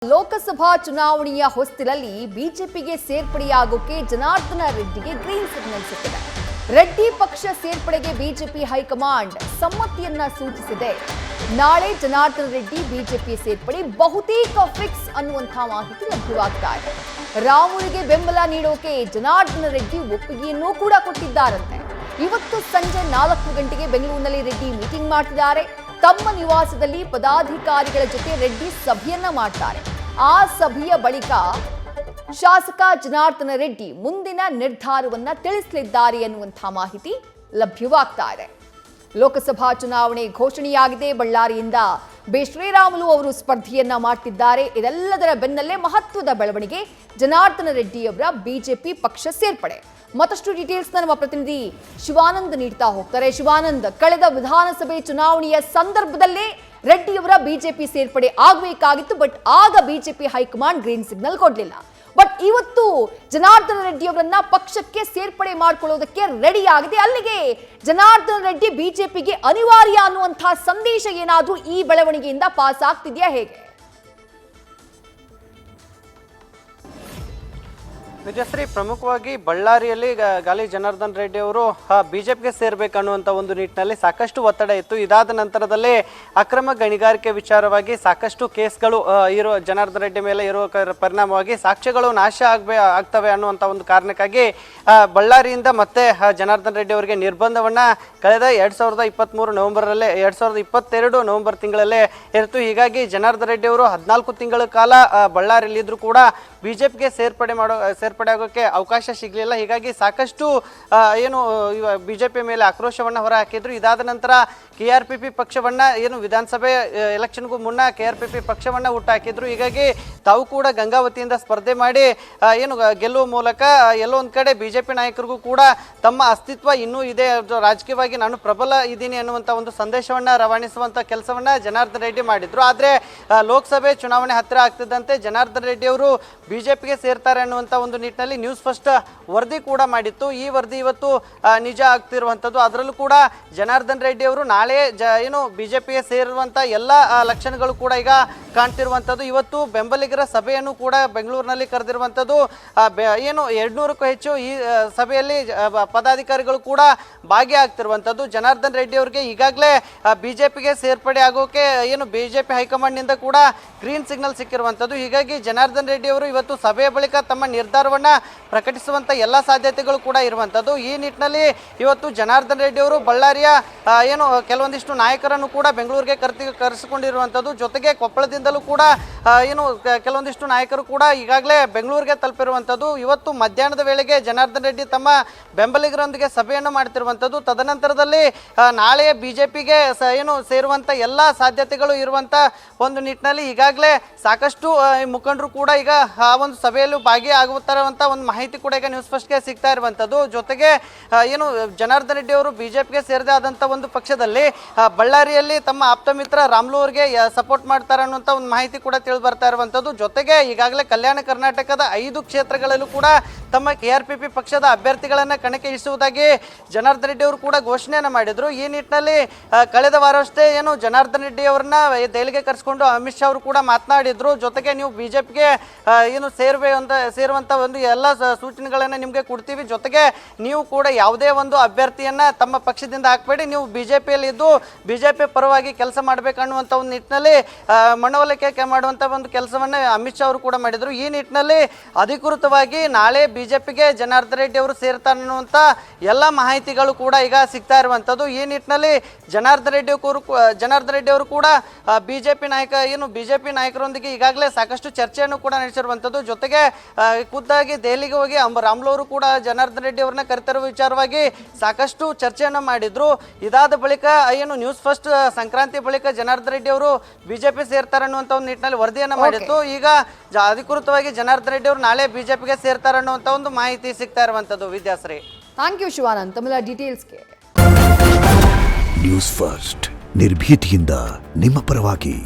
ಲೋಕಸಭಾ ಚುನಾವಣೆಯ ಹೊಸ್ತಿಲಲ್ಲಿ ಬಿಜೆಪಿಗೆ ಸೇರ್ಪಡೆಯಾಗೋಕೆ Janardhana ರೆಡ್ಡಿಗೆ green signal ಸಿಕ್ಕಿದೆ. ರೆಡ್ಡಿ ಪಕ್ಷ ಸೇರ್ಪಡೆಗೆ ಬಿಜೆಪಿ ಹೈಕಮಾಂಡ್ ಸಮ್ಮತಿಯನ್ನ ಸೂಚಿಸಿದೆ. ನಾಳೆ ಜನಾರ್ದನ ರೆಡ್ಡಿ ಬಿಜೆಪಿ ಸೇರ್ಪಡೆ ಬಹುತೇಕ ಫಿಕ್ಸ್ ಅನ್ನುವಂಥ ಮಾಹಿತಿ ಲಭ್ಯವಾಗ್ತಾ ಇದೆ. ರಾಮುಲಿಗೆ ಬೆಂಬಲ ನೀಡೋಕೆ ಜನಾರ್ದನ ರೆಡ್ಡಿ ಒಪ್ಪಿಗೆಯನ್ನೂ ಕೂಡ ಕೊಟ್ಟಿದ್ದಾರಂತೆ. ಇವತ್ತು ಸಂಜೆ 4 ಗಂಟೆಗೆ ಬೆಂಗಳೂರಿನಲ್ಲಿ ರೆಡ್ಡಿ ಮೀಟಿಂಗ್ ಮಾಡ್ತಿದ್ದಾರೆ. ತಮ್ಮ ನಿವಾಸದಲ್ಲಿ ಪದಾಧಿಕಾರಿಗಳ ಜೊತೆ ರೆಡ್ಡಿ ಸಭೆಯನ್ನ ಮಾಡ್ತಾರೆ. ಆ ಸಭೆಯ ಬಳಿಕ ಶಾಸಕ ಜನಾರ್ದನ ರೆಡ್ಡಿ ಮುಂದಿನ ನಿರ್ಧಾರವನ್ನ ತಿಳಿಸಲಿದ್ದಾರೆ ಎನ್ನುವಂಥ ಮಾಹಿತಿ ಲಭ್ಯವಾಗ್ತಾ ಇದೆ. ಲೋಕಸಭಾ ಚುನಾವಣೆ ಘೋಷಣೆಯಾಗಿದೆ. ಬಳ್ಳಾರಿಯಿಂದ ಬಿ ಶ್ರೀರಾಮುಲು ಅವರು ಸ್ಪರ್ಧೆಯನ್ನ ಮಾಡ್ತಿದ್ದಾರೆ. ಇದೆಲ್ಲದರ ಬೆನ್ನಲ್ಲೇ ಮಹತ್ವದ ಬೆಳವಣಿಗೆ ಜನಾರ್ದನ ರೆಡ್ಡಿ ಅವರ ಬಿಜೆಪಿ ಪಕ್ಷ ಸೇರ್ಪಡೆ. ಮತ್ತಷ್ಟು ಡೀಟೇಲ್ಸ್ ನಮ್ಮ ಪ್ರತಿನಿಧಿ ಶಿವಾನಂದ್ ನೀಡ್ತಾ ಹೋಗ್ತಾರೆ. ಶಿವಾನಂದ್, ಕಳೆದ ವಿಧಾನಸಭೆ ಚುನಾವಣೆಯ ಸಂದರ್ಭದಲ್ಲೇ ರೆಡ್ಡಿಯವರ ಬಿಜೆಪಿ ಸೇರ್ಪಡೆ ಆಗಬೇಕಾಗಿತ್ತು. ಬಟ್ ಆಗ ಬಿಜೆಪಿ ಹೈಕಮಾಂಡ್ ಗ್ರೀನ್ ಸಿಗ್ನಲ್ ಕೊಡಲಿಲ್ಲ. ಬಟ್ ಇವತ್ತು ಜನಾರ್ದನ ರೆಡ್ಡಿ ಅವರನ್ನ ಪಕ್ಷಕ್ಕೆ ಸೇರ್ಪಡೆ ಮಾಡ್ಕೊಳ್ಳೋದಕ್ಕೆ ರೆಡಿ ಆಗಿದೆ. ಅಲ್ಲಿಗೆ ಜನಾರ್ದನ ರೆಡ್ಡಿ ಬಿಜೆಪಿಗೆ ಅನಿವಾರ್ಯ ಅನ್ನುವಂತಹ ಸಂದೇಶ ಏನಾದ್ರೂ ಈ ಬೆಳವಣಿಗೆಯಿಂದ ಪಾಸ್ ಆಗ್ತಿದೆಯಾ, ಹೇಗೆ? ವಿಜಯಶ್ರೀ, ಪ್ರಮುಖವಾಗಿ ಬಳ್ಳಾರಿಯಲ್ಲಿ ಗಾಲಿ ಜನಾರ್ದನ್ ರೆಡ್ಡಿ ಅವರು ಬಿಜೆಪಿಗೆ ಸೇರ್ಬೇಕನ್ನುವಂಥ ಒಂದು ನಿಟ್ಟಿನಲ್ಲಿ ಸಾಕಷ್ಟು ಒತ್ತಡ ಇತ್ತು. ಇದಾದ ನಂತರದಲ್ಲಿ ಅಕ್ರಮ ಗಣಿಗಾರಿಕೆ ವಿಚಾರವಾಗಿ ಸಾಕಷ್ಟು ಕೇಸ್ಗಳು ಇರೋ ಜನಾರ್ದನ್ ರೆಡ್ಡಿ ಮೇಲೆ ಇರುವ ಪರಿಣಾಮವಾಗಿ ಸಾಕ್ಷ್ಯಗಳು ನಾಶ ಆಗ್ತವೆ ಅನ್ನುವಂಥ ಒಂದು ಕಾರಣಕ್ಕಾಗಿ ಬಳ್ಳಾರಿಯಿಂದ ಮತ್ತೆ ಜನಾರ್ದನ್ ರೆಡ್ಡಿ ಅವರಿಗೆ ನಿರ್ಬಂಧವನ್ನ ಕಳೆದ 2023 ನವೆಂಬರಲ್ಲೇ 2022 ನವೆಂಬರ್ ತಿಂಗಳಲ್ಲೇ ಇತ್ತು. ಹೀಗಾಗಿ ಜನಾರ್ದನ್ ರೆಡ್ಡಿ ಅವರು 14 ತಿಂಗಳ ಕಾಲ ಬಳ್ಳಾರಿಯಲ್ಲಿದ್ದರೂ ಕೂಡ ಬಿಜೆಪಿಗೆ ಸೇರ್ಪಡೆ ಆಗೋಕ್ಕೆ ಅವಕಾಶ ಸಿಗಲಿಲ್ಲ. ಹೀಗಾಗಿ ಸಾಕಷ್ಟು ಬಿಜೆಪಿ ಮೇಲೆ ಆಕ್ರೋಶವನ್ನು ಹೊರಹಾಕಿದ್ರು. ಇದಾದ ನಂತರ KRPP ಪಕ್ಷವನ್ನ ವಿಧಾನಸಭೆ ಎಲೆಕ್ಷನ್ಗೂ ಮುನ್ನ KRPP ಪಕ್ಷವನ್ನ ಹುಟ್ಟಾಕಿದ್ರು. ಹೀಗಾಗಿ ತಾವು ಕೂಡ ಗಂಗಾವತಿಯಿಂದ ಸ್ಪರ್ಧೆ ಮಾಡಿ ಗೆಲ್ಲುವ ಮೂಲಕ ಎಲ್ಲೋ ಒಂದ್ ಕಡೆ ಬಿಜೆಪಿ ನಾಯಕರಿಗೂ ಕೂಡ ತಮ್ಮ ಅಸ್ತಿತ್ವ ಇನ್ನೂ ಇದೆ, ರಾಜಕೀಯವಾಗಿ ನಾನು ಪ್ರಬಲ ಇದ್ದೀನಿ ಅನ್ನುವಂಥ ಒಂದು ಸಂದೇಶವನ್ನ ರವಾನಿಸುವಂತ ಕೆಲಸವನ್ನ ಜನಾರ್ದನ್ ರೆಡ್ಡಿ ಮಾಡಿದ್ರು. ಆದ್ರೆ ಲೋಕಸಭೆ ಚುನಾವಣೆ ಹತ್ತಿರ ಆಗ್ತಿದ್ದಂತೆ ಜನಾರ್ದನ್ ರೆಡ್ಡಿ ಅವರು ಬಿಜೆಪಿಗೆ ಸೇರ್ತಾರೆ ಅನ್ನುವಂಥ ಒಂದು ನಿಟ್ಟಿನಲ್ಲಿ ನ್ಯೂಸ್ ಫಸ್ಟ್ ವರದಿ ಕೂಡ ಮಾಡಿತ್ತು. ಈ ವರದಿ ಇವತ್ತು ನಿಜ ಆಗ್ತಿರುವಂಥದ್ದು. ಅದರಲ್ಲೂ ಕೂಡ ಜನಾರ್ದನ್ ರೆಡ್ಡಿ ಅವರು ನಾಳೆ ಬಿಜೆಪಿಗೆ ಸೇರುವಂತ ಎಲ್ಲ ಲಕ್ಷಣಗಳು ಕೂಡ ಈಗ ಕಾಣ್ತಿರುವಂಥದ್ದು. ಇವತ್ತು ಬೆಂಬಲಿಗರ ಸಭೆಯನ್ನು ಕೂಡ ಬೆಂಗಳೂರಿನಲ್ಲಿ ಕರೆದಿರುವಂಥದ್ದು. 200ಕ್ಕೂ ಹೆಚ್ಚು ಈ ಸಭೆಯಲ್ಲಿ ಪದಾಧಿಕಾರಿಗಳು ಕೂಡ ಭಾಗಿಯಾಗ್ತಿರುವಂಥದ್ದು. ಜನಾರ್ದನ್ ರೆಡ್ಡಿ ಅವರಿಗೆ ಈಗಾಗಲೇ ಬಿಜೆಪಿಗೆ ಸೇರ್ಪಡೆ ಆಗೋಕೆ ಬಿಜೆಪಿ ಹೈಕಮಾಂಡ್ ನಿಂದ ಕೂಡ ಗ್ರೀನ್ ಸಿಗ್ನಲ್ ಸಿಕ್ಕಿರುವಂಥದ್ದು. ಹೀಗಾಗಿ ಜನಾರ್ದನ್ ರೆಡ್ಡಿ ಅವರು ಇವತ್ತು ಸಭೆಯ ಬಳಿಕ ತಮ್ಮ ನಿರ್ಧಾರವನ್ನ ಪ್ರಕಟಿಸುವಂತ ಎಲ್ಲ ಸಾಧ್ಯತೆಗಳು ಕೂಡ ಇರುವಂಥದ್ದು. ಈ ನಿಟ್ಟಿನಲ್ಲಿ ಇವತ್ತು ಜನಾರ್ದನ್ ರೆಡ್ಡಿ ಅವರು ಬಳ್ಳಾರಿಯ ಕೆಲವೊಂದಿಷ್ಟು ನಾಯಕರನ್ನು ಕೂಡ ಬೆಂಗಳೂರಿಗೆ ಕರೆಸಿಕೊಂಡಿರುವಂಥದ್ದು. ಜೊತೆಗೆ ಕೊಪ್ಪಳದಿಂದಲೂ ಕೂಡ ಕೆಲವೊಂದಿಷ್ಟು ನಾಯಕರು ಕೂಡ ಈಗಾಗಲೇ ಬೆಂಗಳೂರಿಗೆ ತಲುಪಿರುವಂಥದ್ದು. ಇವತ್ತು ಮಧ್ಯಾಹ್ನದ ವೇಳೆಗೆ ಜನಾರ್ದನ್ ರೆಡ್ಡಿ ತಮ್ಮ ಬೆಂಬಲಿಗರೊಂದಿಗೆ ಸಭೆಯನ್ನು ಮಾಡ್ತಿರುವಂಥದ್ದು. ತದನಂತರದಲ್ಲಿ ನಾಳೆ ಬಿಜೆಪಿಗೆ ಸೇರುವಂತ ಎಲ್ಲ ಸಾಧ್ಯತೆಗಳು ಇರುವಂತ ಒಂದು ನಿಟ್ಟಿನಲ್ಲಿ ಈಗಾಗಲೇ ಸಾಕಷ್ಟು ಮುಖಂಡರು ಕೂಡ ಈಗ ಆ ಒಂದು ಸಭೆಯಲ್ಲೂ ಭಾಗಿಯಾಗುತ್ತಿರುವಂತ ಒಂದು ಮಾಹಿತಿ ಕೂಡ ಈಗ ನ್ಯೂಸ್ ಫಸ್ಟ್ಗೆ ಸಿಗ್ತಾ ಇರುವಂಥದ್ದು. ಜೊತೆಗೆ ಜನಾರ್ದನ್ ರೆಡ್ಡಿ ಅವರು ಬಿಜೆಪಿಗೆ ಸೇರದೇ ಆದಂತ ಒಂದು ಪಕ್ಷದಲ್ಲಿ ಬಳ್ಳಾರಿಯಲ್ಲಿ ತಮ್ಮ ಆಪ್ತ ಮಿತ್ರ ರಾಮುಲು ಅವರಿಗೆ ಸಪೋರ್ಟ್ ಮಾಡ್ತಾರೆ ಅನ್ನುವಂಥ ಒಂದು ಮಾಹಿತಿ ಕೂಡ ತಿಳಿದು ಬರ್ತಾ ಇರುವಂಥದ್ದು. ಜೊತೆಗೆ ಈಗಾಗಲೇ ಕಲ್ಯಾಣ ಕರ್ನಾಟಕದ 5 ಕ್ಷೇತ್ರಗಳಲ್ಲೂ ಕೂಡ ತಮ್ಮ KRPP ಪಕ್ಷದ ಅಭ್ಯರ್ಥಿಗಳನ್ನ ಕಣಕ್ಕೆ ಇಳಿಸುವುದಾಗಿ ಜನಾರ್ದನ್ ರೆಡ್ಡಿ ಅವರು ಕೂಡ ಘೋಷಣೆಯನ್ನು ಮಾಡಿದ್ರು. ಈ ನಿಟ್ಟಿನಲ್ಲಿ ಕಳೆದ ವಾರವಷ್ಟೇ ಜನಾರ್ದನ್ ರೆಡ್ಡಿ ಅವರನ್ನ ದೆಹಲಿಗೆ ಕರೆಸಿಕೊಂಡು ಅಮಿತ್ ಶಾ ಅವರು ಕೂಡ ಮಾತನಾಡಿದ್ರು. ಜೊತೆಗೆ ನೀವು ಬಿಜೆಪಿಗೆ ಸೇರುವಂತ ಒಂದು ಎಲ್ಲ ಸೂಚನೆಗಳನ್ನ ನಿಮ್ಗೆ ಕೊಡ್ತೀವಿ. ಜೊತೆಗೆ ನೀವು ಕೂಡ ಯಾವುದೇ ಒಂದು ಅಭ್ಯರ್ಥಿಯನ್ನ ತಮ್ಮ ಪಕ್ಷದಿಂದ ಹಾಕಬೇಡಿ, ನೀವು ಬಿಜೆಪಿಯಲ್ಲಿ ಇದ್ದು ಬಿಜೆಪಿ ಪರವಾಗಿ ಕೆಲಸ ಮಾಡಬೇಕನ್ನುವಂಥ ಒಂದು ನಿಟ್ಟಿನಲ್ಲಿ ಮನವೊಲಿಕೆ ಮಾಡುವಂತ ಒಂದು ಕೆಲಸವನ್ನ ಅಮಿತ್ ಶಾ ಅವರು ಕೂಡ ಮಾಡಿದ್ರು. ಈ ನಿಟ್ಟಿನಲ್ಲಿ ಅಧಿಕೃತವಾಗಿ ನಾಳೆ ಬಿಜೆಪಿಗೆ ಜನಾರ್ದನ್ ರೆಡ್ಡಿ ಅವರು ಸೇರ್ತಾರೆ ಅನ್ನುವಂಥ ಎಲ್ಲ ಮಾಹಿತಿಗಳು ಕೂಡ ಈಗ ಸಿಗ್ತಾ ಇರುವಂಥದ್ದು. ಈ ನಿಟ್ಟಿನಲ್ಲಿ ಜನಾರ್ದನ್ ರೆಡ್ಡಿ ಅವರು ಕೂಡ ಬಿಜೆಪಿ ನಾಯಕರೊಂದಿಗೆ ಈಗಾಗಲೇ ಸಾಕಷ್ಟು ಚರ್ಚೆಯನ್ನು ಕೂಡ ನಡೆಸಿರುವಂಥದ್ದು. ಜೊತೆಗೆ ಖುದ್ದಾಗಿ ದೆಹಲಿಗೆ ಹೋಗಿ ರಾಮುಲು ಅವರು ಕೂಡ ಜನಾರ್ದನ್ ರೆಡ್ಡಿ ಅವರನ್ನ ಕರೆತರುವ ವಿಚಾರವಾಗಿ ಸಾಕಷ್ಟು ಚರ್ಚೆಯನ್ನು ಮಾಡಿದ್ರು. ಇದಾದ ಬಳಿಕ ನ್ಯೂಸ್ ಫಸ್ಟ್ ಸಂಕ್ರಾಂತಿ ಬಳಿಕ ಜನಾರ್ದನ್ ರೆಡ್ಡಿ ಅವರು ಬಿಜೆಪಿ ಸೇರ್ತಾರೆ ಅನ್ನುವಂಥ ಒಂದು ನಿಟ್ಟಿನಲ್ಲಿ ವರದಿಯನ್ನು ಮಾಡಿತ್ತು. ಈಗ ಅಧಿಕೃತವಾಗಿ ಜನಾರ್ದನ್ ರೆಡ್ಡಿ ಅವರು ನಾಳೆ ಬಿಜೆಪಿಗೆ ಸೇರ್ತಾರೆ ಅನ್ನುವಂಥ ಒಂದು ಮಾಹಿತಿ ಸಿಗ್ತಾ ಇರುವಂಥದ್ದು. ವಿದ್ಯಾಶ್ರೀ, ಥ್ಯಾಂಕ್ ಯು ಶಿವಾನಂದ್ ತಮ್ಮ ಡೀಟೇಲ್ಸ್ಗೆ. ನ್ಯೂಸ್ ಫಸ್ಟ್ ನಿರ್ಭೀತಿಯಿಂದ ನಿಮ್ಮ ಪರವಾಗಿ.